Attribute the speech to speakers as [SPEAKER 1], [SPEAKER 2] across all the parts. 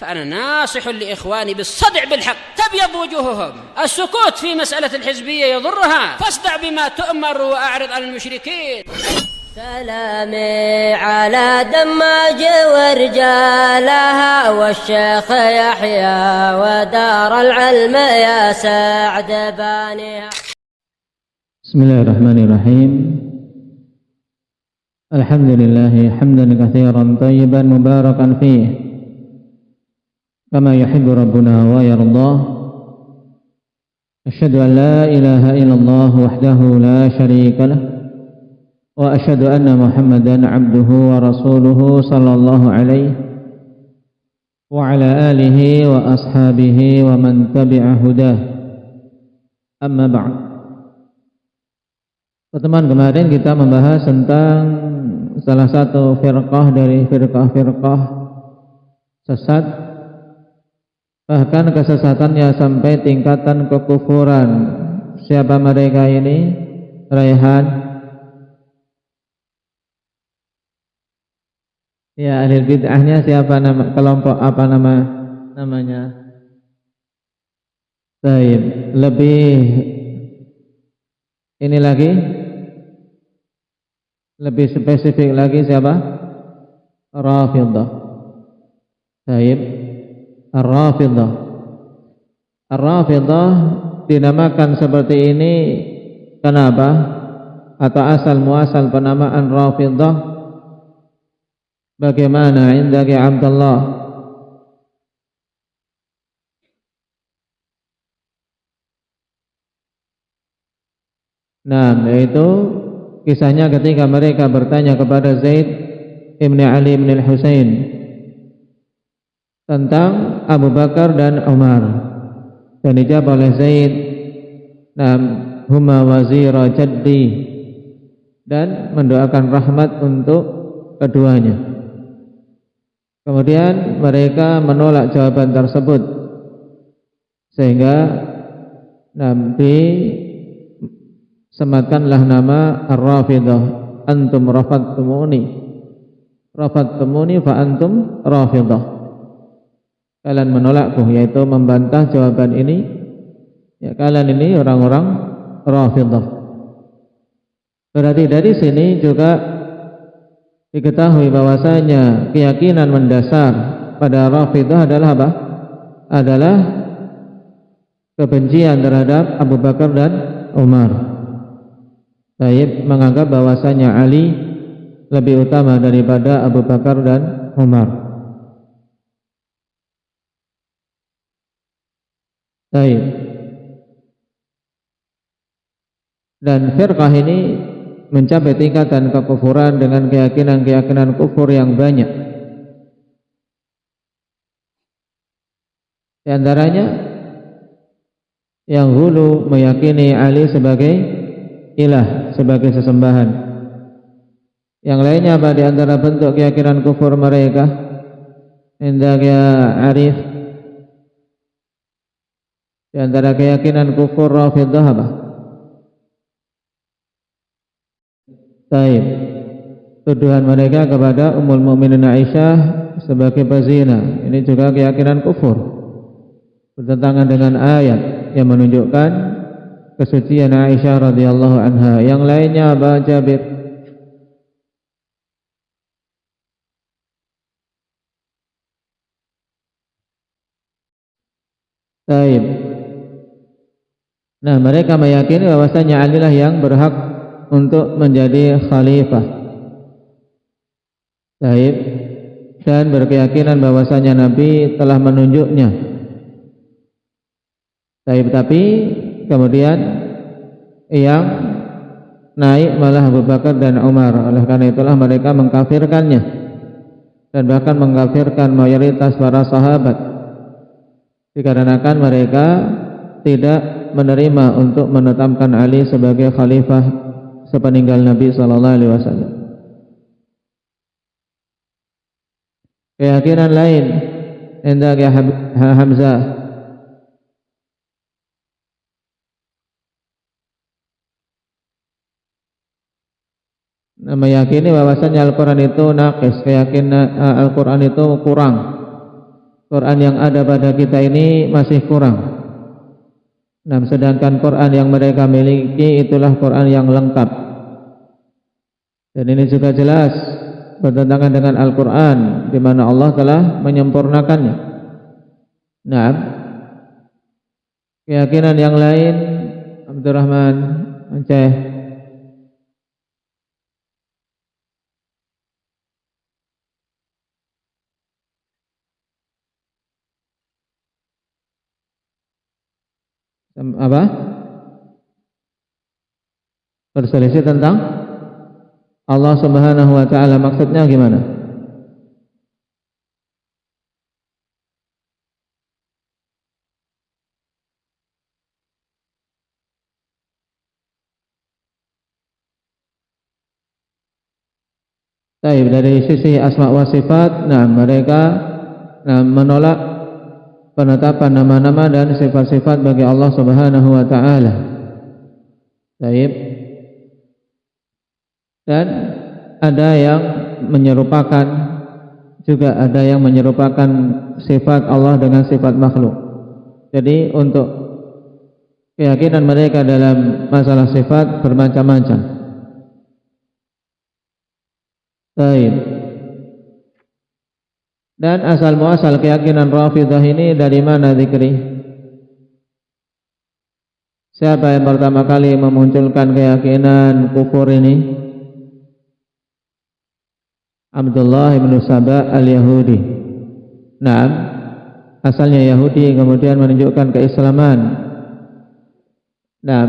[SPEAKER 1] فأنا ناصح لإخواني بالصدع بالحق تبيض وجوههم. السكوت في مسألة الحزبية يضرها، فاصدع بما تؤمر وأعرض عن المشركين.
[SPEAKER 2] سلامي على دماج ورجالها والشيخ يحيى ودار العلم يا سعد بانيها.
[SPEAKER 3] بسم الله الرحمن الرحيم. الحمد لله حمدا كثيرا طيبا مباركا فيه كما يحب ربنا ويرضاه. أشهد أن لا إله إلا الله وحده لا شريك له، وأشهد أن محمدا عبده ورسوله صلى الله عليه وعلى آله وأصحابه ومن تبع هداه. أما بعد. Pertemuan kemarin kita membahas tentang salah satu firqah dari firqah-firqah sesat, bahkan kesesatannya sampai tingkatan kekufuran. Siapa mereka ini? Raihan? Ya, ahli bid'ahnya siapa, nama kelompok apa namanya? Baik, lebih ini lagi, lebih spesifik lagi siapa? Rafidhah. Baik, Ar-Rafidhah. Ar-Rafidhah dinamakan seperti ini kenapa? Atau asal muasal penamaan Rafidhah bagaimana indaki Abdullah? Nah, yaitu kisahnya ketika mereka bertanya kepada Zaid ibn Ali ibn al-Husain tentang Abu Bakar dan Umar, dan dijawab oleh Zaid, "Nam huma wazira jaddi," dan mendoakan rahmat untuk keduanya. Kemudian mereka menolak jawaban tersebut sehingga nanti sematkanlah nama Ar-Rafidhah. Antum rafadtumuni fa antum Rafidhah. Kalian menolakku, yaitu membantah jawaban ini, ya kalian ini orang-orang Rafidhah. Berarti dari sini juga diketahui bahwasanya keyakinan mendasar pada Rafidhah adalah apa? Adalah kebencian terhadap Abu Bakar dan Umar. Baik, menganggap bahwasanya Ali lebih utama daripada Abu Bakar dan Umar. Baik. Dan firqah ini mencapai tingkatan kekufuran dengan keyakinan-keyakinan kufur yang banyak. Di antaranya yang hulu meyakini Ali sebagai ilah, sebagai sesembahan. Yang lainnya apa di antara bentuk keyakinan kufur mereka? Indah ya Arif. Di antara keyakinan kufur Rafidhah apa? Taib. Tuduhan mereka kepada Ummul Mukminin Aisyah sebagai pezina. Ini juga keyakinan kufur, bertentangan dengan ayat yang menunjukkan kesucian Aisyah radhiyallahu anha. Yang lainnya apa? Jabir. Taib. Nah, mereka meyakini bahwasanya Ali lah yang berhak untuk menjadi khalifah. Taib. Dan berkeyakinan bahwasanya Nabi telah menunjuknya. Taib, tapi kemudian yang naik malah Abu Bakar dan Umar. Oleh karena itulah mereka mengkafirkannya dan bahkan mengkafirkan mayoritas para sahabat, dikarenakan mereka tidak menerima untuk menetapkan Ali sebagai khalifah sepeninggal Nabi sallallahu alaihi wasallam. Keyakinan lain hendak ya Hamzah. Meyakini bahwasanya Al-Quran itu naqis, keyakinan Al-Quran itu kurang Quran yang ada pada kita ini masih kurang. Nah, sedangkan Quran yang mereka miliki itulah Quran yang lengkap. Dan ini juga jelas bertentangan dengan Al-Quran, di mana Allah telah menyempurnakannya. Nah, keyakinan yang lain, Abdurrahman Aceh. Apa? Berselisih tentang Allah Subhanahu wa taala, maksudnya gimana? Baik, dari sisi asma wa sifat, nah mereka menolak penetapan nama-nama dan sifat-sifat bagi Allah Subhanahu wa taala. Baik. Dan ada yang menyerupakan, juga ada yang menyerupakan sifat Allah dengan sifat makhluk. Jadi untuk keyakinan mereka dalam masalah sifat bermacam-macam. Baik. Dan asal muasal keyakinan Rafidhah ini dari mana, Dzikri? Siapa yang pertama kali memunculkan keyakinan kufur ini? Abdullah bin Saba al-Yahudi. Nah, asalnya Yahudi kemudian menunjukkan keislaman. Nah,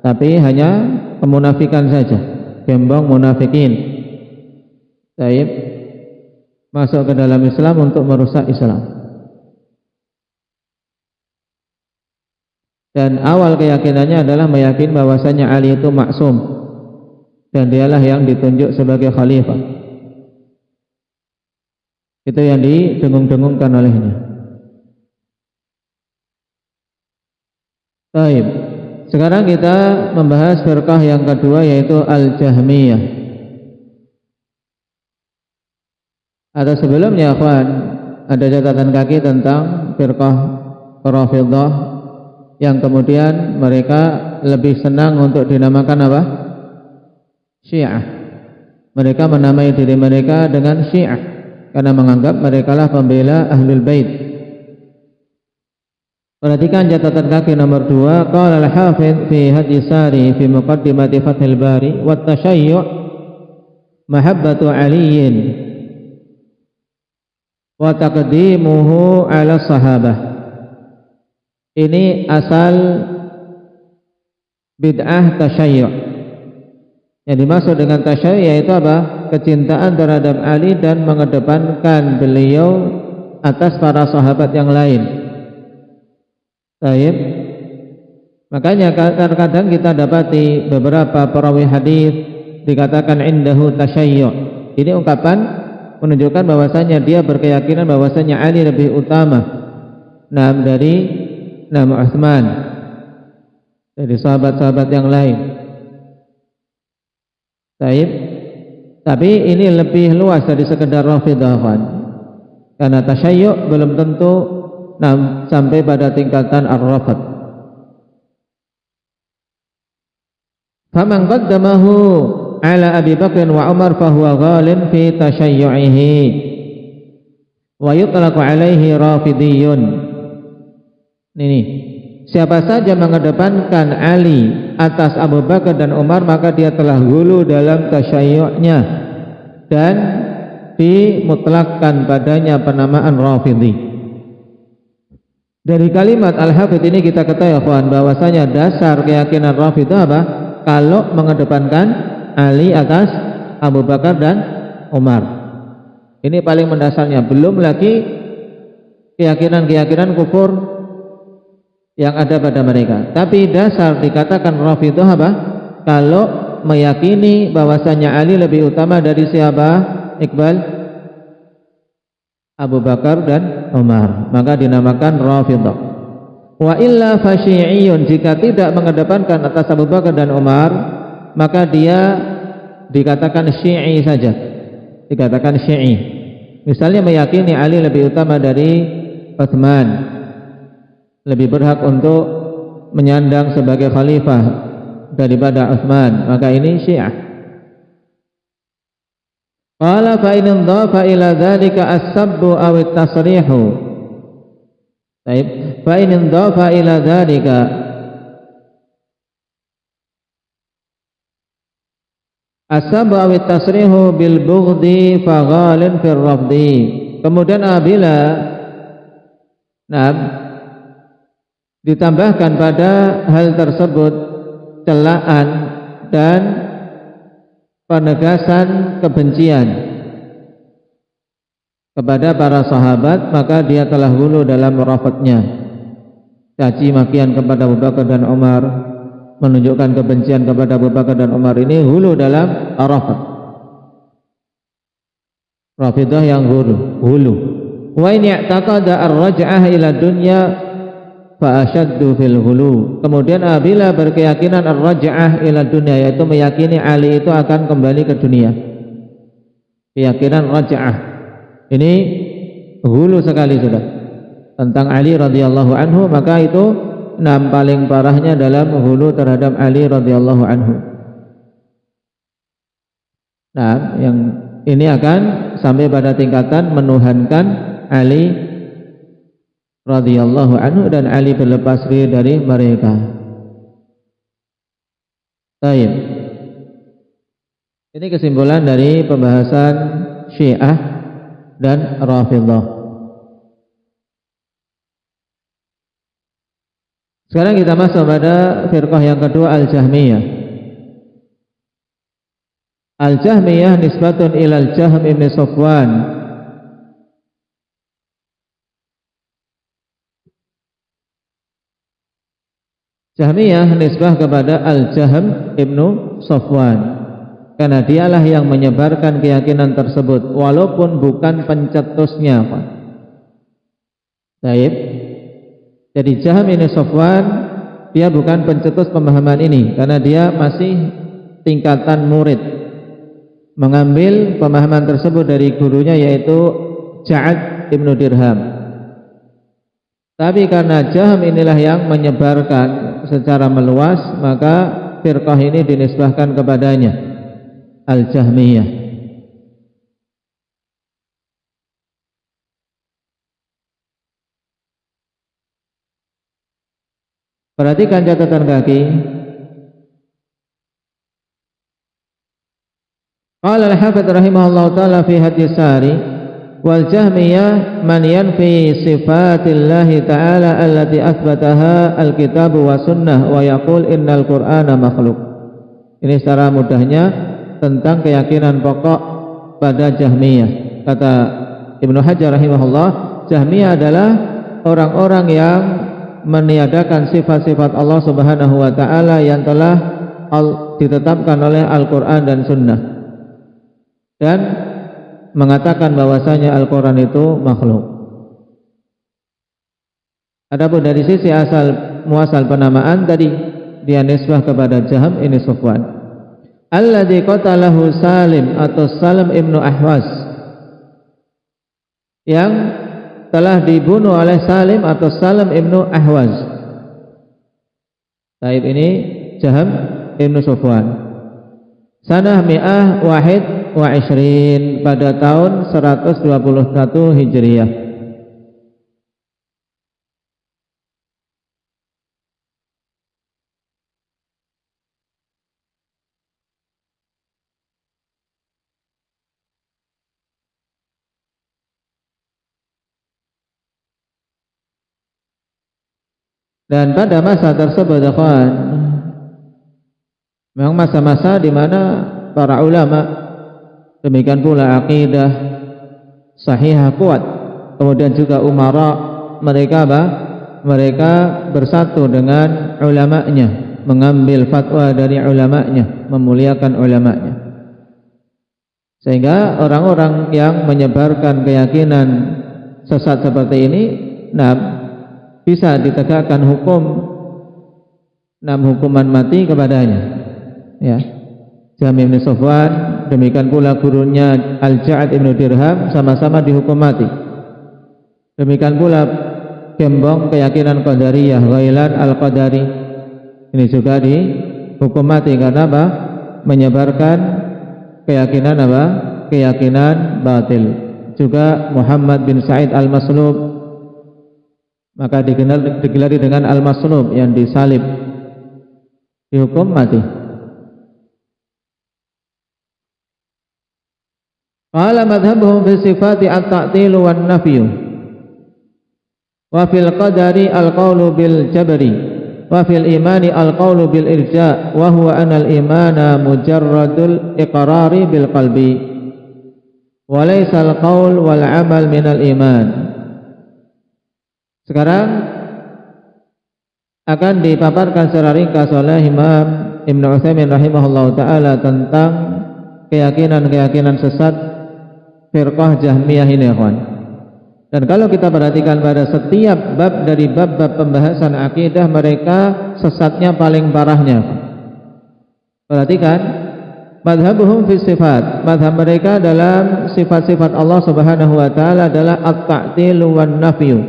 [SPEAKER 3] tapi hanya kemunafikan saja, gembong munafikin. Baik, masuk ke dalam Islam untuk merusak Islam. Dan awal keyakinannya adalah meyakini bahwasanya Ali itu maksum dan dialah yang ditunjuk sebagai khalifah. Itu yang didengung-dengungkan olehnya. Baik, sekarang kita membahas firqah yang kedua, yaitu Al-Jahmiyah. Atau sebelumnya, akhwan, ada catatan kaki tentang firqah Rafidhah yang kemudian mereka lebih senang untuk dinamakan apa? Syiah. Mereka menamai diri mereka dengan Syiah karena menganggap merekalah pembela Ahlul Bait. Perhatikan catatan kaki nomor 2. Qala al-Hafidz fi Hadis Sari fi Muqaddimati Fathil Bari wa tashayyu' mahabbatu Aliyin wa taqdimuhu ala sahabah. Ini asal bid'ah tasyayyu'. Yang dimaksud dengan tasyayyu' yaitu apa? Kecintaan terhadap Ali dan mengedepankan beliau atas para sahabat yang lain. Baik. Makanya kadang-kadang kita dapati beberapa perawi hadis dikatakan indahu tasyayyu'. Ini ungkapan menunjukkan bahwasanya dia berkeyakinan bahwasanya Ali lebih utama dari Utsman, dari sahabat-sahabat yang lain. Baik. Tapi ini lebih luas dari sekedar Rafidhah, karena tasyayyu' belum tentu sampai pada tingkatan ar-rafd. Faman qaddamahu ala Abi Bakr wa Umar fahuwa ghalin fi tashayyu'ihi wa yutlaqu alaihi rafidiyun. Ini, siapa saja mengedepankan Ali atas Abu Bakar dan Umar, maka dia telah hulu dalam tasyayyu'nya dan dimutlakkan padanya penamaan Rafidhi. Dari kalimat Al-Hafidh ini kita ketahui bahwasanya dasar keyakinan Rafidhi apa? Kalau mengedepankan Ali atas Abu Bakar dan Umar. Ini paling mendasarnya. Belum lagi keyakinan-keyakinan kufur yang ada pada mereka. Tapi dasar dikatakan Rafidhah apa? Kalau meyakini bahwasanya Ali lebih utama dari siapa? Iqbal? Abu Bakar dan Umar, maka dinamakan Rafidhah. Wa illa fasyi'iyun, jika tidak mengedepankan atas Abu Bakar dan Umar, maka dia dikatakan Syi'i saja. Dikatakan Syi'i. Misalnya meyakini Ali lebih utama dari Utsman, lebih berhak untuk menyandang sebagai khalifah daripada Utsman, maka ini Syiah. Qala fa in dhafa ila dzalika as-sabbu aw at-tasrihu. Baik, fa in dhafa ila dzalika as-sabbu aw at-tasrihu bil bughdhi fa ghalin fil rafdi. Kemudian apabila ditambahkan pada hal tersebut celaan dan penegasan kebencian kepada para sahabat, maka dia telah hulu dalam rafadnya. Caci makian kepada Abu Bakar dan Umar, menunjukkan kebencian kepada Abu Bakar dan Umar, ini hulu dalam rafad. Rafidah yang hulu. Wa in i'taqada ar-raj'ah ila dunya fa ashaddu fil hulu. Kemudian apabila berkeyakinan ar-raj'ah ila dunya, yaitu meyakini Ali itu akan kembali ke dunia, keyakinan raj'ah ini hulu sekali sudah tentang Ali radhiyallahu anhu, maka itu paling parahnya dalam hulu terhadap Ali radhiyallahu anhu. Nah, yang ini akan sampai pada tingkatan menuhankan Ali radhiyallahu anhu dan Ali berlepas diri dari mereka. Baik. Ini kesimpulan dari pembahasan Syiah dan Rafidhah. Sekarang kita masuk pada firqah yang kedua, Al-Jahmiyah. Al-Jahmiyah nisbatun ilal Jahm ibn Safwan. Jahmiyah nisbah kepada Al-Jahm ibn Safwan, karena dialah yang menyebarkan keyakinan tersebut walaupun bukan pencetusnya. Baik. Jadi Jahm ibn Safwan dia bukan pencetus pemahaman ini, karena dia masih tingkatan murid, mengambil pemahaman tersebut dari gurunya, yaitu Ja'ad ibn Dirham. Tapi karena Jahm inilah yang menyebarkan secara meluas, maka firqah ini dinisbahkan kepadanya, Al-Jahmiyah. Perhatikan catatan kaki. Qala al-Hafidz rahimahullahu taala fi Hadis Sari, wal Jahmiyah man yanfi sifatillahi ta'ala allati athbataha al-kitab wa sunnah wa yaqul innal qur'ana makhluk. Ini secara mudahnya tentang keyakinan pokok pada Jahmiyah. Kata Ibnu Hajar rahimahullah, Jahmiyah adalah orang-orang yang meniadakan sifat-sifat Allah Subhanahu wa taala yang telah ditetapkan oleh Al-Qur'an dan sunnah, dan mengatakan bahwasanya Al-Quran itu makhluk. Adapun dari sisi asal muasal penamaan tadi, dia nisbah kepada Jahm ini Safwan. Alladzi qatalahu Salim atau Salim ibnu Ahwas, yang telah dibunuh oleh Salim atau Salim ibnu Ahwas. Taib ini Jahm ibnu Safwan. Sanah mi'ah wahid wa ishrin, pada tahun 121 Hijriah. Dan pada masa tersebut, memang masa-masa di mana para ulama, demikian pula akidah sahihah kuat, kemudian juga umara, mereka bersatu dengan ulamanya, mengambil fatwa dari ulamanya, memuliakan ulamanya, sehingga orang-orang yang menyebarkan keyakinan sesat seperti ini bisa ditegakkan hukuman mati kepadanya, ya. Jahm ibn Safwan, demikian pula gurunya Al-Ja'ad ibn Dirham, sama-sama dihukum mati. Demikian pula gembong keyakinan Qadariyah, Ghailan Al-Qadari. Ini juga dihukum mati karena apa? Menyebarkan keyakinan apa? Keyakinan batil. Juga Muhammad bin Sa'id Al-Maslub, maka digelari dengan Al-Maslub, yang disalib, dihukum mati. Qala madhhabuhum fi sifati at-ta'til wan nafyu wa fil qadari al-qawlu bil jabri wa fil imani al-qawlu bil irja wa huwa anna al-imana mujarradul iqrari bil qalbi wa laysa al-qawl wal amal min al-iman. Sekarang akan dipaparkan secara ringkas oleh Imam Ibnu Utsaimin rahimahullahu taala tentang keyakinan-keyakinan sesat firqah Jahmiyah ini, ikhwan. Dan kalau kita perhatikan pada setiap bab dari bab-bab pembahasan akidah, mereka sesatnya paling parahnya. Perhatikan, madhabuhum fi sifat, madhab mereka dalam sifat-sifat Allah Subhanahu wa taala adalah at-ta'til wan nafyu.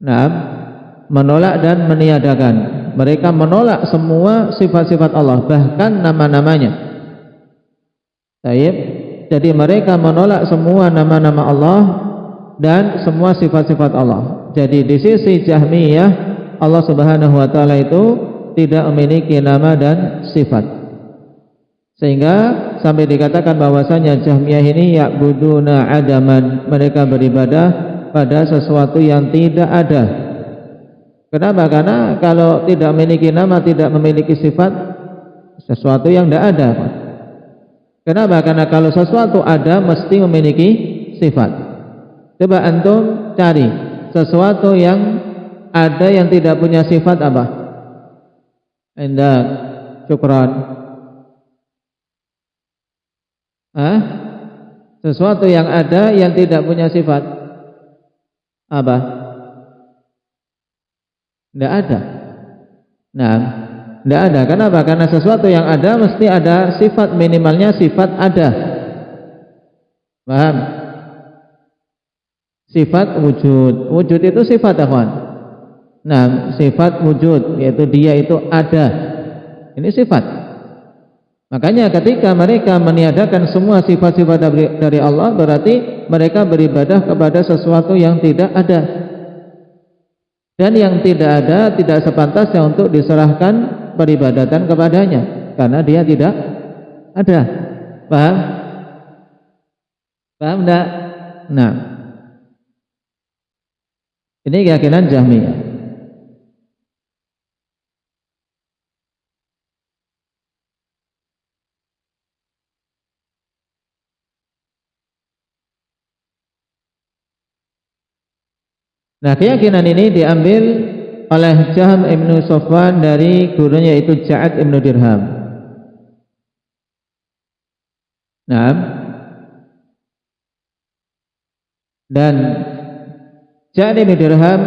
[SPEAKER 3] Nah, menolak dan meniadakan. Mereka menolak semua sifat-sifat Allah, bahkan nama-namanya. Baik. Jadi mereka menolak semua nama-nama Allah dan semua sifat-sifat Allah. Jadi di sisi Jahmiyah, Allah Subhanahu wa taala itu tidak memiliki nama dan sifat. Sehingga sampai dikatakan bahwasanya Jahmiyah ini ya'buduna adaman, mereka beribadah pada sesuatu yang tidak ada. Kenapa? Karena kalau tidak memiliki nama, tidak memiliki sifat, sesuatu yang tidak ada. Kenapa? Karena kalau sesuatu ada mesti memiliki sifat. Coba antum cari sesuatu yang ada yang tidak punya sifat apa? Indah, syukran. Sesuatu yang ada yang tidak punya sifat apa? Tidak ada. Nah, tidak ada. Kenapa? Karena sesuatu yang ada mesti ada sifat, minimalnya sifat ada. Paham? Sifat wujud. Wujud itu sifat, kawan. Nah, sifat wujud yaitu dia itu ada. Ini sifat. Makanya ketika mereka meniadakan semua sifat-sifat dari Allah, berarti mereka beribadah kepada sesuatu yang tidak ada. Dan yang tidak ada tidak sepantasnya untuk diserahkan peribadatan kepadanya, karena dia tidak ada. Paham? Paham enggak? Nah, ini keyakinan Jahmiyah. Nah, keyakinan ini diambil oleh Jahm ibnu Safwan dari gurunya yaitu Ja'ad ibnu Dirham. Nah, dan Ja'ad ibnu Dirham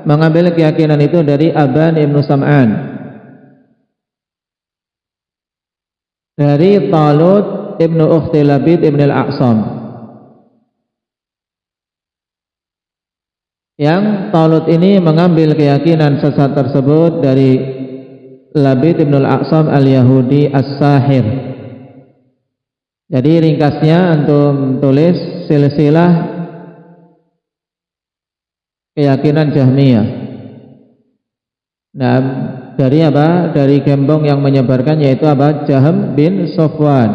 [SPEAKER 3] mengambil keyakinan itu dari Aban ibnu Sam'an, dari Talut ibnu Ukhti Labid ibnu al-A'sam. Yang Talut ini mengambil keyakinan sesat tersebut dari Labid ibn al-A'sam al-Yahudi as-Sahir. Jadi ringkasnya antum tulis silsilah keyakinan Jahmiyah. Nah, dari apa? Dari gembong yang menyebarkan yaitu apa? Jahm bin Safwan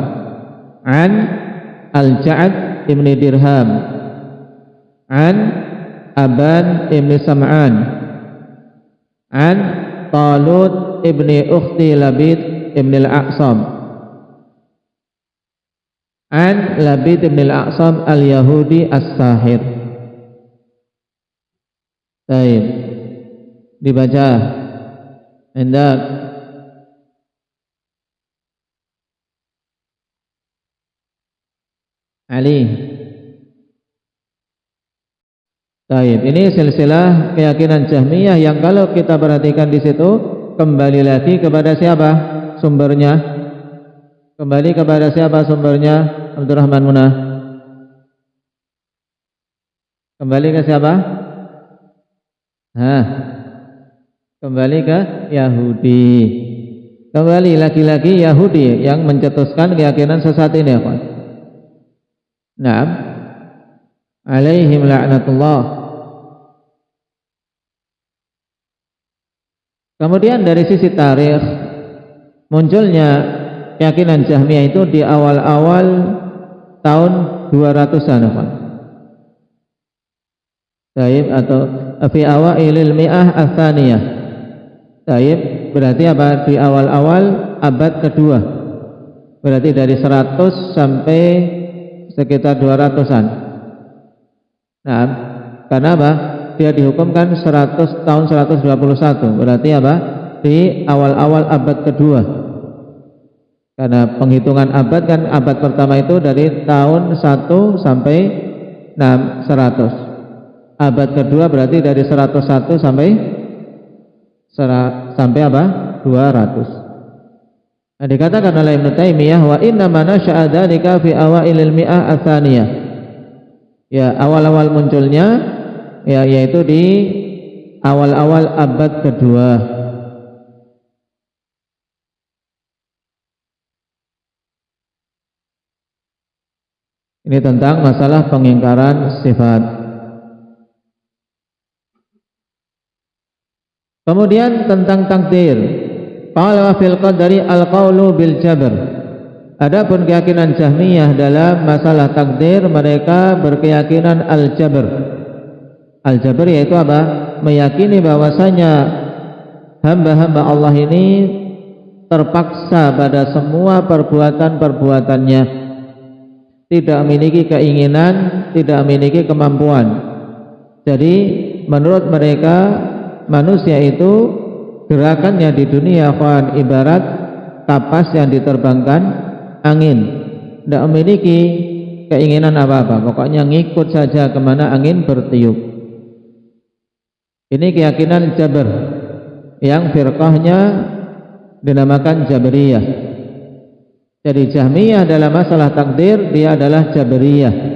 [SPEAKER 3] an al-Ja'ad ibn Dirham an Aban ibn Sam'an an Talut ibn Ukhti Labid ibn al-A'sam an Labid ibn al-A'sam al-Yahudi as-Sahir. Baik, dibaca. Hendak Ali. Baik, ini silsilah keyakinan Jahmiyah yang kalau kita perhatikan di situ kembali lagi kepada siapa sumbernya? Kembali kepada siapa sumbernya? Abdurrahman Munah. Kembali ke siapa? Kembali ke Yahudi. Kembali lagi-lagi Yahudi yang mencetuskan keyakinan sesat ini, ya Pak. Naam. Alaihim la'natullah. Kemudian dari sisi tarikh, munculnya keyakinan Jahmiyah itu di awal-awal tahun 200-an, Pak. Taib atau fi awailil mi'ah ats-tsaniyah. Taib berarti apa? Di awal-awal abad kedua. Berarti dari 100 sampai sekitar 200-an. Nah, karena apa? Dia dihukumkan 100 tahun 121. Berarti apa? Di awal-awal abad kedua. Karena penghitungan abad kan abad pertama itu dari tahun 1 sampai 100. Abad kedua berarti dari 101 sampai apa? 200. Nah, dikatakan oleh Ibnu Taimiyah wa inna ma nasha'a dzalika fi awailil mi'ah ats-tsaniyah. Ya, awal-awal munculnya ya yaitu di awal-awal abad kedua. Ini tentang masalah pengingkaran sifat. Kemudian tentang takdir. Qala fil qadari al-qaulu bil jabr. Adapun keyakinan Jahmiyah dalam masalah takdir, mereka berkeyakinan al-jabr. Al-jabr yaitu apa? Meyakini bahwasanya hamba-hamba Allah ini terpaksa pada semua perbuatan-perbuatannya, tidak memiliki keinginan, tidak memiliki kemampuan. Jadi menurut mereka manusia itu gerakannya di dunia kawan ibarat kapas yang diterbangkan angin, tidak memiliki keinginan apa-apa, pokoknya ngikut saja kemana angin bertiup. Ini keyakinan Jabr yang firqahnya dinamakan Jabriyah. Jadi Jahmiyah dalam masalah takdir dia adalah Jabriyah.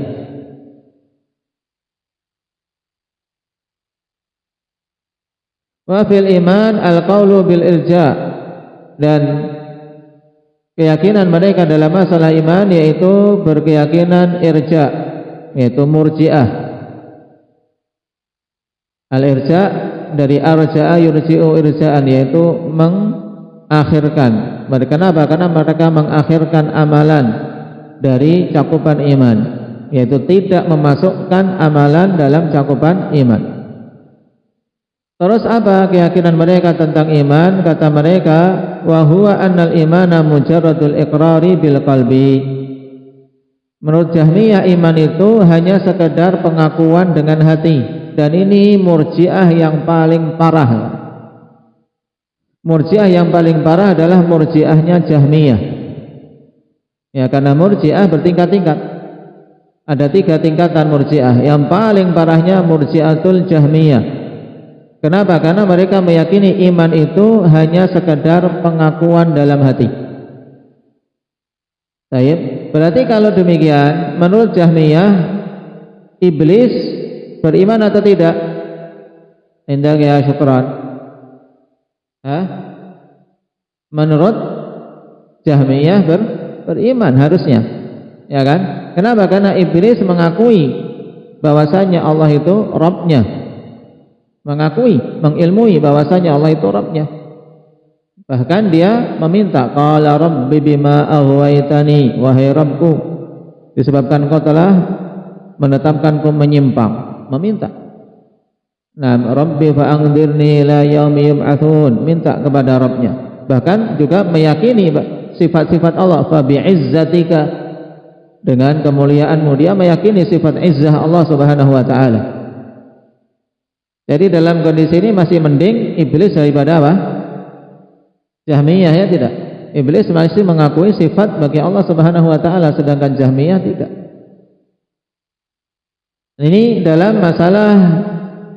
[SPEAKER 3] Wa fil iman al-qaulu bil irja, dan keyakinan mereka dalam masalah iman yaitu berkeyakinan irja, yaitu murji'ah. Al-irja dari arja'a yurji'u irja'an, yaitu mengakhirkan. Kenapa? Karena mereka mengakhirkan amalan dari cakupan iman, yaitu tidak memasukkan amalan dalam cakupan iman. Terus apa keyakinan mereka tentang iman? Kata mereka, wa huwa annal imana mujarradul iqrari bil qalbi. Menurut Jahmiyah iman itu hanya sekedar pengakuan dengan hati, dan ini murji'ah yang paling parah. Murji'ah yang paling parah adalah murji'ahnya Jahmiyah. Ya, karena murji'ah bertingkat-tingkat. Ada 3 tingkatan murji'ah. Yang paling parahnya murji'atul Jahmiyah. Kenapa? Karena mereka meyakini iman itu hanya sekedar pengakuan dalam hati. Baik, berarti kalau demikian, menurut Jahmiyah, iblis beriman atau tidak? Indah ya syukran. Menurut Jahmiyah beriman harusnya, ya kan? Kenapa? Karena iblis mengakui bahwasanya Allah itu Rabbnya, mengakui, mengilmui bahwasanya Allah itu Rabbnya. Bahkan dia meminta, qala rabbi bima aghwaytani, wahai Rabbku, disebabkan engkau telah menetapkanku menyimpang, meminta. Nah, rabbi fa'angdirni ila yaumi yub'atsun, minta kepada Rabbnya. Bahkan juga meyakini sifat-sifat Allah, fa bi'izzatika, dengan kemuliaanmu, dia meyakini sifat izzah Allah Subhanahu wa taala. Jadi dalam kondisi ini masih mending iblis daripada apa? Jahmiyah, ya tidak? Iblis masih mengakui sifat bagi Allah Subhanahu wa taala, sedangkan Jahmiyah tidak. Ini dalam masalah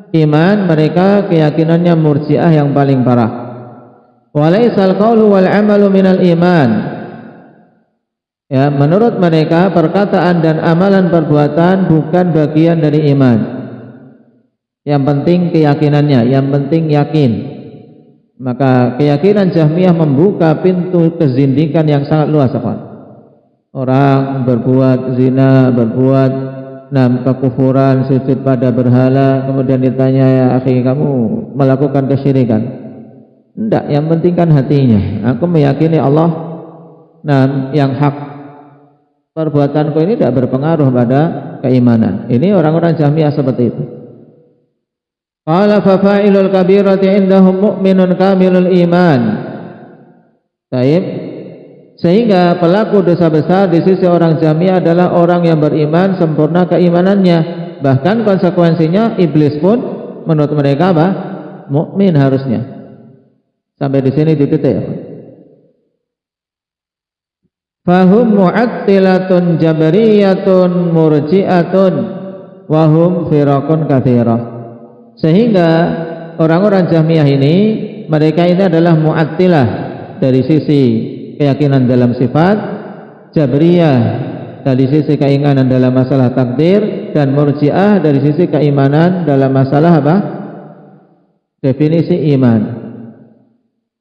[SPEAKER 3] iman mereka keyakinannya murji'ah yang paling parah. Walaisal qaulu wal 'amalu minal iman. Ya, menurut mereka perkataan dan amalan perbuatan bukan bagian dari iman. Yang penting keyakinannya, yang penting yakin. Maka keyakinan Jahmiyah membuka pintu kezindikan yang sangat luas, kawan. Orang berbuat zina, berbuat kekufuran, sujud pada berhala, kemudian ditanya, ya akhi, kamu melakukan kesyirikan? Tidak, yang penting kan hatinya. Aku meyakini Allah yang hak. Perbuatanku ini tidak berpengaruh pada keimanan. Ini orang-orang Jahmiyah seperti itu. Qala fa fa'ilul kabirati indahum mu'minun kamilul iman. Baik. Sehingga pelaku dosa besar di sisi orang Jahmiyah adalah orang yang beriman sempurna keimanannya. Bahkan konsekuensinya iblis pun menurut mereka apa? Mukmin harusnya. Sampai di sini dititik. Fahum mu'attilatun jabariyatun murji'atun wahum firaqun katsirah. Sehingga orang-orang Jahmiyah ini, mereka ini adalah mu'attilah dari sisi keyakinan dalam sifat, jabriyah dari sisi keimanan dalam masalah takdir, dan murji'ah dari sisi keimanan dalam masalah apa? Definisi iman.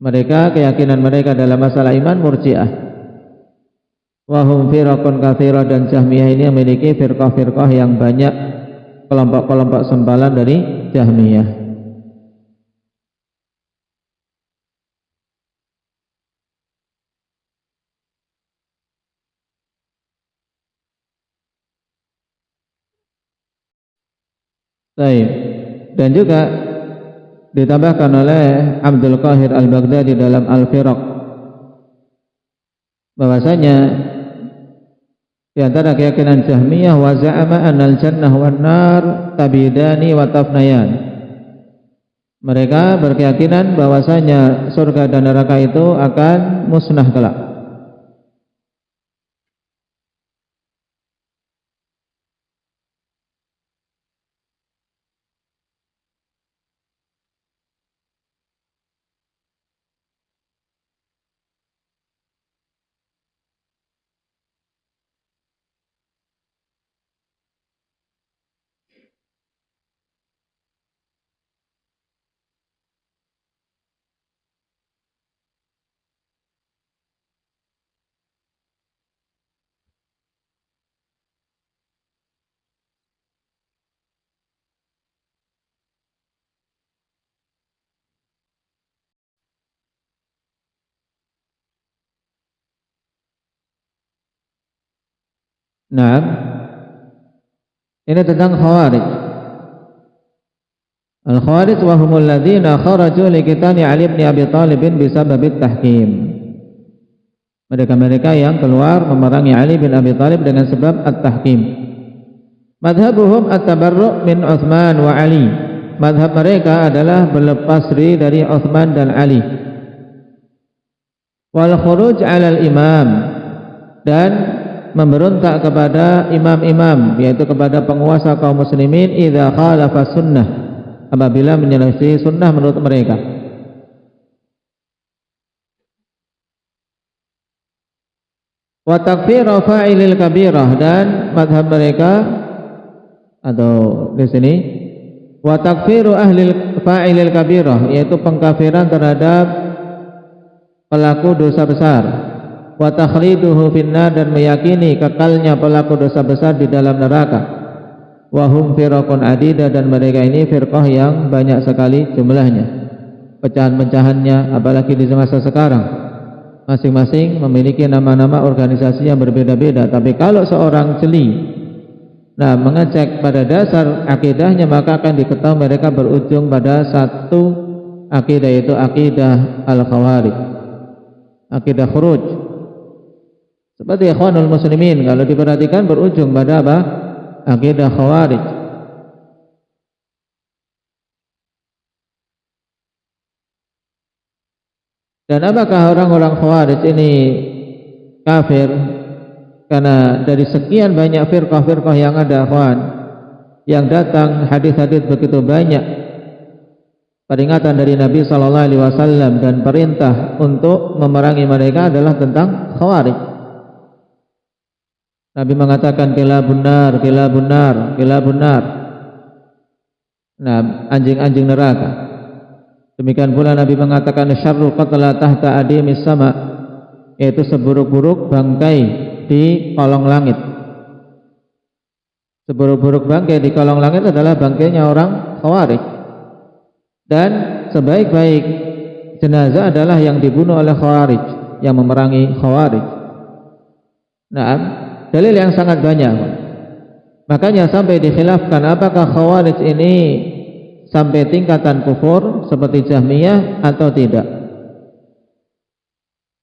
[SPEAKER 3] Mereka, keyakinan mereka dalam masalah iman murji'ah. Wahum firaqun katsirah, dan Jahmiyah ini memiliki firqah-firqah yang banyak, kelompok-kelompok sempalan dari Jahmiyah. Baik. Dan juga ditambahkan oleh Abdul Qahir Al-Baghdadi dalam Al-Firaq bahwasanya di antara keyakinan Jahmiyah wa za'ama annal jannah wan nar tabidani wa tafnayan. Mereka berkeyakinan bahwasanya surga dan neraka itu akan musnah kelak. Nah, ini tentang Khawarij. Al-Khawarij wa humul ladzina kharaju li qitali Ali bin Abi Thalib bisabab at-tahkim. Mereka-mereka yang keluar memerangi Ali bin Abi Thalib dengan sebab at-tahkim. Madhabuhum at-tabarru' min Utsman wa Ali. Madhab mereka adalah berlepas diri dari Utsman dan Ali. Wal khuruj 'alal imam, dan memberontak kepada imam-imam, yaitu kepada penguasa kaum muslimin, idza khalafa sunnah, apabila menyelesaikan sunnah menurut mereka. Wa takfiru fa'ilil kabirah, dan madhab mereka atau di sini wa takfiru ahlil fa'ilil kabirah, yaitu pengkafiran terhadap pelaku dosa besar. Wa takhliduhu finnar, dan meyakini kekalnya pelaku dosa besar di dalam neraka. Wa hum firaqun adidah, dan mereka ini firqah yang banyak sekali jumlahnya, pecahan-pecahannya, apalagi di masa sekarang. Masing-masing memiliki nama-nama organisasi yang berbeda-beda. Tapi kalau seorang jeli mengecek pada dasar akidahnya, maka akan diketahui mereka berujung pada satu akidah, yaitu akidah Al-Khawarij, akidah khuruj. Seperti Ikhwanul Muslimin, kalau diperhatikan berujung pada apa? Akidah Khawarij. Dan apakah orang-orang Khawarij ini kafir? Karena dari sekian banyak firqah-firqah yang ada, ikhwan, yang datang hadis-hadis begitu banyak peringatan dari Nabi sallallahu alaihi wasallam dan perintah untuk memerangi mereka adalah tentang Khawarij. Nabi mengatakan kilabun nar, kilabun nar, kilabun nar. anjing-anjing neraka. Demikian pula Nabi mengatakan syarrul qatla tahta adimis sama, yaitu seburuk-buruk bangkai di kolong langit. Seburuk-buruk bangkai di kolong langit adalah bangkainya orang Khawarij. Dan sebaik-baik jenazah adalah yang dibunuh oleh Khawarij, yang memerangi Khawarij. Dalil yang sangat banyak. Makanya sampai dikhilafkan apakah Khawarij ini sampai tingkatan kufur seperti Jahmiyah atau tidak.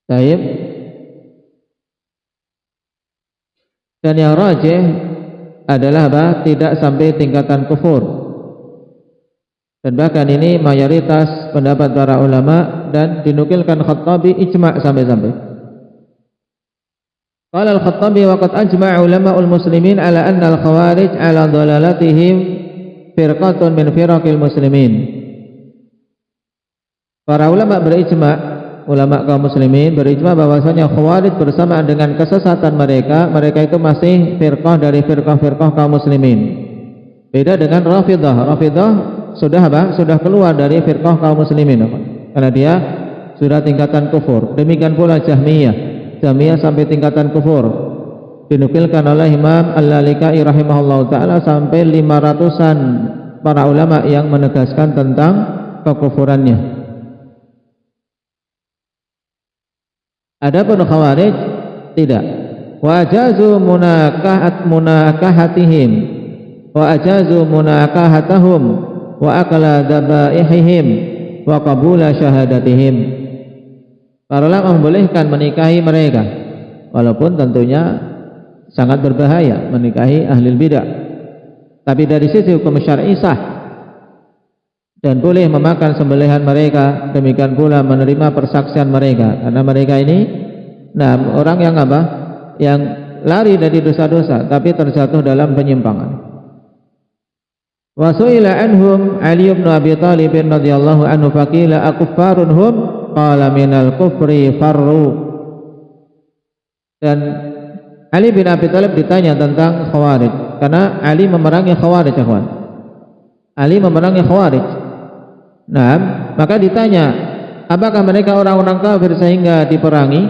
[SPEAKER 3] Baik. Dan yang rajih adalah tidak sampai tingkatan kufur. Dan bahkan ini mayoritas pendapat para ulama dan dinukilkan Khattabi ijma' sampai-sampai. Qala al-Khattabi wa qad ajma'a ulama'ul muslimin ala anna al-khawarij ala dhalalatihim firqatun min firaqil muslimin. Para ulama berijma', ulama kaum muslimin berijma' bahwasanya Khawarij bersamaan dengan kesesatan mereka itu masih firqah dari firqah-firqah kaum muslimin. Beda dengan Rafidah. Rafidah sudah keluar dari firqah kaum muslimin karena dia sudah tingkatan kufur. Demikian pula Jahmiyah. Jahmiyah sampai tingkatan kufur. Dinukilkan oleh Imam Al-Lalikai rahimahullah ta'ala sampai 500-an para ulama yang menegaskan tentang kekufurannya. Adapun Khawarij tidak. Wa ajazu munakahatihim wa ajazu munakahatahum wa akala dabaihihim wa qabula syahadatihim. Para ulama membolehkan menikahi mereka, walaupun tentunya sangat berbahaya menikahi ahli bidah. Tapi dari sisi hukum syar'i sah dan boleh memakan sembelihan mereka, demikian pula menerima persaksian mereka, karena mereka ini orang yang yang lari dari dosa-dosa tapi terjatuh dalam penyimpangan. Wa su'ila anhum Ali bin Abi Thalib radhiyallahu anhu faqila akuffarun hum qala minal kufri farru. Dan Ali bin Abi Thalib ditanya tentang Khawarij karena Ali memerangi Khawarij, kawan. Ali memerangi Khawarij. Maka ditanya, apakah mereka orang-orang kafir sehingga diperangi?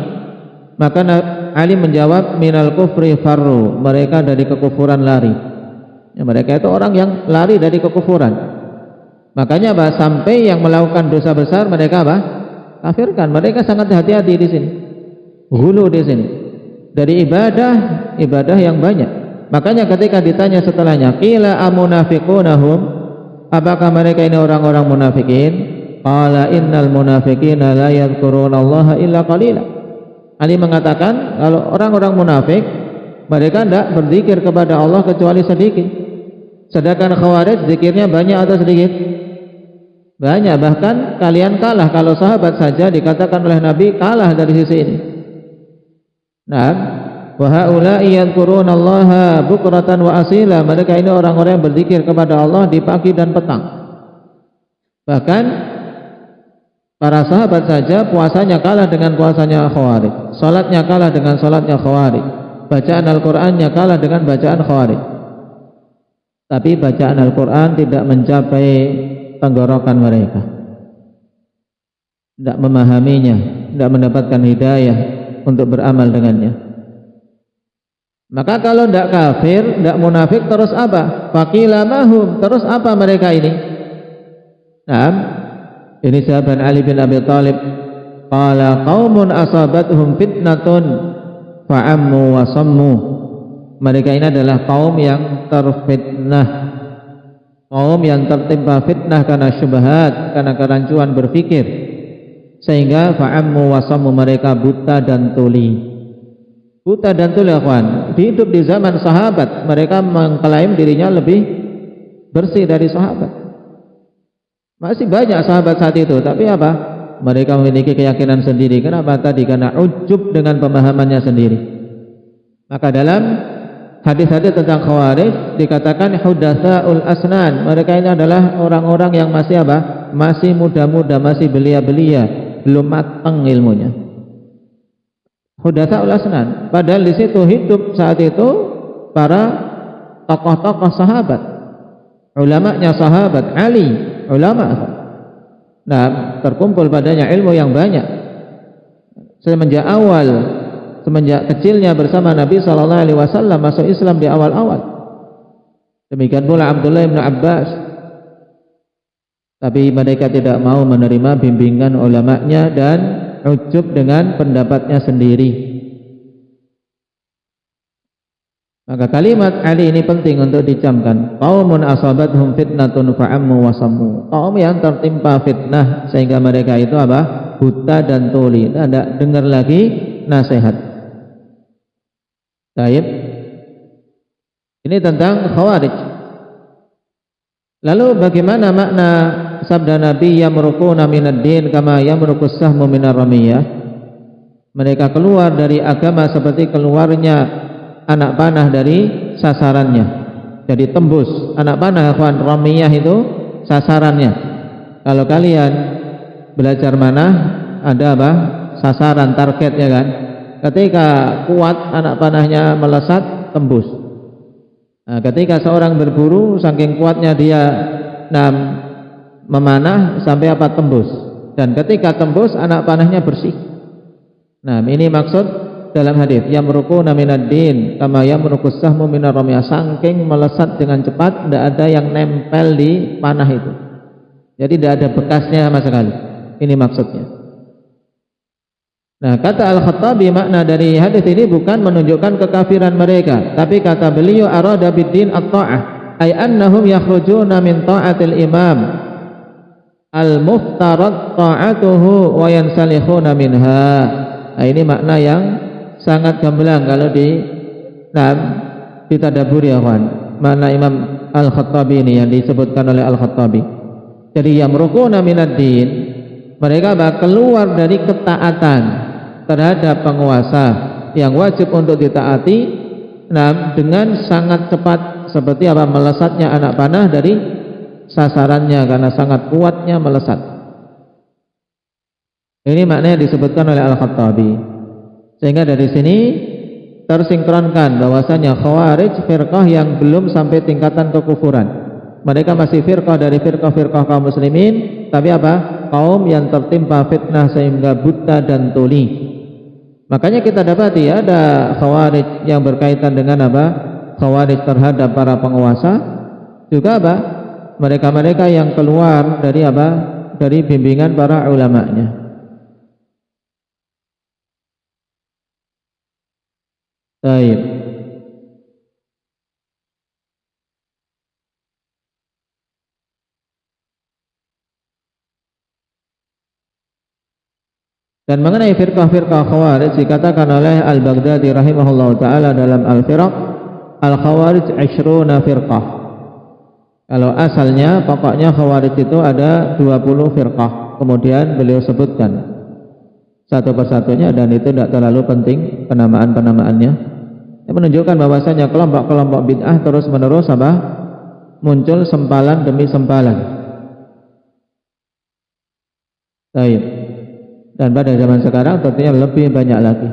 [SPEAKER 3] Maka Ali menjawab minal kufri farru, mereka dari kekufuran lari. Ya, mereka itu orang yang lari dari kekufuran. Makanya sampai yang melakukan dosa besar mereka kafirkan. Mereka sangat hati-hati di sini, hulu di sini dari ibadah yang banyak. Makanya ketika ditanya setelahnya, qila amunafiqunahum, apakah mereka ini orang-orang munafikin? Qala innal munafiqina la yadhkurunallaha illa qalila. Ali mengatakan kalau orang-orang munafik mereka tidak berzikir kepada Allah kecuali sedikit. Sedangkan Khawarij zikirnya banyak atau sedikit? Banyak, bahkan kalian kalah. Kalau sahabat saja dikatakan oleh Nabi kalah dari sisi ini. Wa haula'i yadhkurunallaha bukratan wa asila. Mereka ini orang-orang yang berzikir kepada Allah di pagi dan petang. Bahkan para sahabat saja puasanya kalah dengan puasanya Khawarij, salatnya kalah dengan salatnya Khawarij, bacaan Al-Qur'annya kalah dengan bacaan Khawarij. Tapi bacaan Al-Qur'an tidak mencapai tenggorokan mereka, tidak memahaminya, tidak mendapatkan hidayah untuk beramal dengannya. Maka kalau tidak kafir, tidak munafik, terus apa? Faqila mahum, terus apa mereka ini? Ini sahabat Ali bin Abi Thalib. Qala qaumun asabatuhum fitnatun fa'ammu wa sammu. Mereka ini adalah kaum yang terfitnah, kaum yang tertimpa fitnah karena syubhat, karena kerancuan berpikir, sehingga fa'ammu wa sammu, mereka buta dan tuli. Buta dan tuli, kawan. Hidup di zaman sahabat, mereka mengklaim dirinya lebih bersih dari sahabat. Masih banyak sahabat saat itu, tapi apa? Mereka memiliki keyakinan sendiri. Kenapa tadi? Karena ujub dengan pemahamannya sendiri. Maka dalam hadis-hadis tentang Khawarij dikatakan hudatsaul asnan. Mereka ini adalah orang-orang yang masih apa? Masih muda-muda, masih belia-belia, belum matang ilmunya. Hudatsaul asnan. Padahal di situ hidup saat itu para tokoh-tokoh sahabat. ulamanya sahabat Ali, ulama. Nah, terkumpul padanya ilmu yang banyak semenjak kecilnya bersama Nabi sallallahu alaihi wasallam, masuk Islam di awal-awal. Demikian pula Abdullah bin Abbas. Tapi mereka tidak mau menerima bimbingan ulamanya dan ujub dengan pendapatnya sendiri. Maka kalimat Ali ini penting untuk dicamkan. Qaumun asabathum fitnatun fa'ammu wasammu. Kaum yang tertimpa fitnah sehingga mereka itu apa? Buta dan tuli, tidak dengar lagi nasihat. Baik. Ini tentang Khawarij. Lalu bagaimana makna sabda Nabi yamruquna minad din kama yamruqus sahmu minar ramiyah? Mereka keluar dari agama seperti keluarnya anak panah dari sasarannya. Jadi tembus. Anak panah, kawan, ramiyah itu sasarannya. Kalau kalian belajar manah, ada apa? Sasaran, target, ya kan? Ketika kuat anak panahnya melesat, tembus. Nah, ketika seorang berburu, saking kuatnya dia memanah sampai apa? Tembus. Dan ketika tembus, anak panahnya bersih. Nah, ini maksud dalam hadis yamruquna minad din kama yamruqus sahmu minar ramiyah. Saking melesat dengan cepat, tidak ada yang nempel di panah itu. Jadi tidak ada bekasnya sama sekali. Ini maksudnya. Nah, kata Al-Khattabi, makna dari hadis ini bukan menunjukkan kekafiran mereka, tapi kata beliau arada bid-din at-ta'ah, ay annahum yakhrujuna min ta'atil imam al-muftarad ta'atuhu wa yansalikhuna minha. Nah, ini makna yang sangat gamblang kalau ditadaburi, ya kawan. Makna Imam Al-Khattabi ini yang disebutkan oleh Al-Khattabi. Jadi yamruquna minad din, mereka keluar dari ketaatan terhadap penguasa yang wajib untuk ditaati, dengan sangat cepat, seperti apa? Melesatnya anak panah dari sasarannya karena sangat kuatnya melesat. Ini maknanya disebutkan oleh Al-Khattabi. Sehingga dari sini tersinkronkan bahwasanya Khawarij firqah yang belum sampai tingkatan kekufuran. Mereka masih firqah dari firqah-firqah kaum muslimin, tapi apa? Kaum yang tertimpa fitnah sehingga buta dan tuli. Makanya kita dapati ada Khawarij yang berkaitan dengan apa? Khawarij terhadap para penguasa, juga apa? Mereka-mereka yang keluar dari apa? Dari bimbingan para ulamanya. Baik. Dan mengenai firqah-firqah Khawarij dikatakan oleh Al-Baghdadi rahimahullahu taala dalam Al-Firaq, Al-Khawarij 20 firqah. Kalau asalnya pokoknya Khawarij itu ada 20 firqah. Kemudian beliau sebutkan satu persatunya dan itu tidak terlalu penting penamaan-penamaannya. Yang menunjukkan bahwasanya kelompok-kelompok bid'ah terus menerus apa? Muncul sempalan demi sempalan. Baik. Dan pada zaman sekarang tentunya lebih banyak lagi.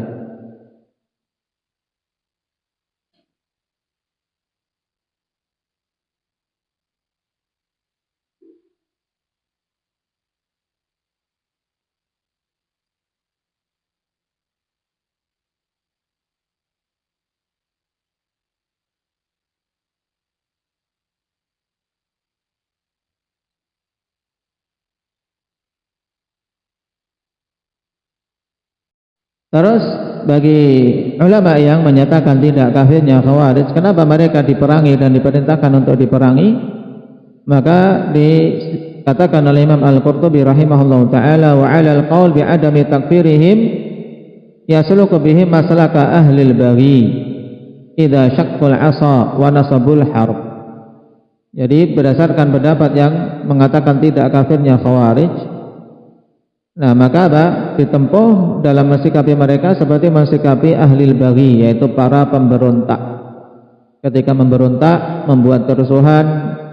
[SPEAKER 3] Terus bagi ulama yang menyatakan tidak kafirnya Khawarij, kenapa mereka diperangi dan diperintahkan untuk diperangi? Maka dikatakan oleh Imam Al-Qurtubi rahimahullahu taala, wa 'alal qaul bi adami takfirihim yasluku bihim maslaka ahlil baghi idza syaqqul 'asa wa nasabul harb. Jadi berdasarkan pendapat yang mengatakan tidak kafirnya Khawarij, nah maka apa? Ditempuh dalam mensikapi mereka seperti mensikapi ahlil baghi, yaitu para pemberontak. Ketika memberontak, membuat kerusuhan,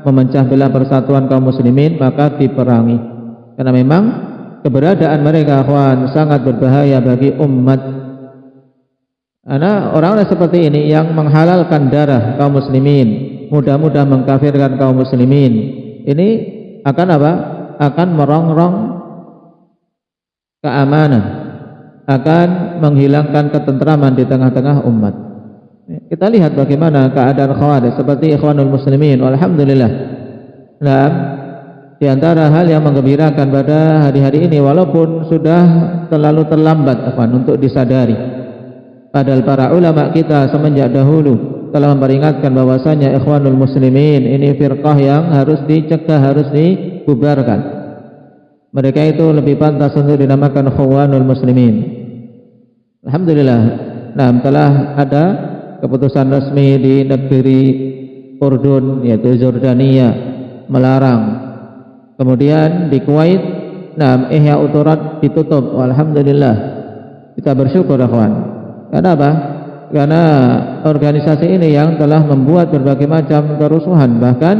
[SPEAKER 3] memecah belah persatuan kaum muslimin, maka diperangi. Karena memang keberadaan mereka akhwan sangat berbahaya bagi umat. Karena orang-orang seperti ini yang menghalalkan darah kaum muslimin, mudah-mudah mengkafirkan kaum muslimin. Ini akan apa? Akan merongrong keamanan, akan menghilangkan ketentraman di tengah-tengah umat. Kita lihat bagaimana keadaan Khawarij seperti Ikhwanul Muslimin. Alhamdulillah. Nah, di antara hal yang menggembirakan pada hari-hari ini, walaupun sudah terlalu terlambat untuk disadari, padahal para ulama kita semenjak dahulu telah memperingatkan bahwasanya Ikhwanul Muslimin ini firqah yang harus dicegah, harus dibubarkan. Mereka itu lebih pantas untuk dinamakan Ikhwanul Muslimin. Alhamdulillah. Nah, telah ada keputusan resmi di negeri Urdun, yaitu Jordania, melarang. Kemudian di Kuwait, nah, Ihya Uturat ditutup. Alhamdulillah. Kita bersyukur, akhwan. Kenapa? Karena organisasi ini yang telah membuat berbagai macam kerusuhan, bahkan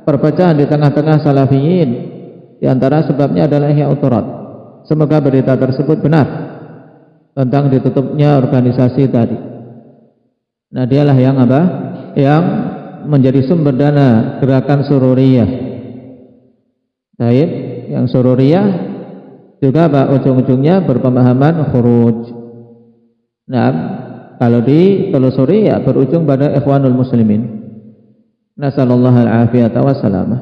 [SPEAKER 3] perpecahan di tengah-tengah salafiyin. Di antara sebabnya adalah Ihya Uturat. Semoga berita tersebut benar tentang ditutupnya organisasi tadi. Nah, dialah yang apa? Yang menjadi sumber dana gerakan Sururiyah. Baik, yang Sururiyah juga apa? Ujung-ujungnya berpemahaman khuruj. Nah, kalau ditelusuri ya berujung pada Ikhwanul Muslimin. Nasallallahu al-afiyata wassalamah.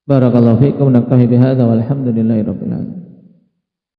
[SPEAKER 3] Barakallahu fiikum, naktafi bihadza walhamdulillahi rabbil alamin.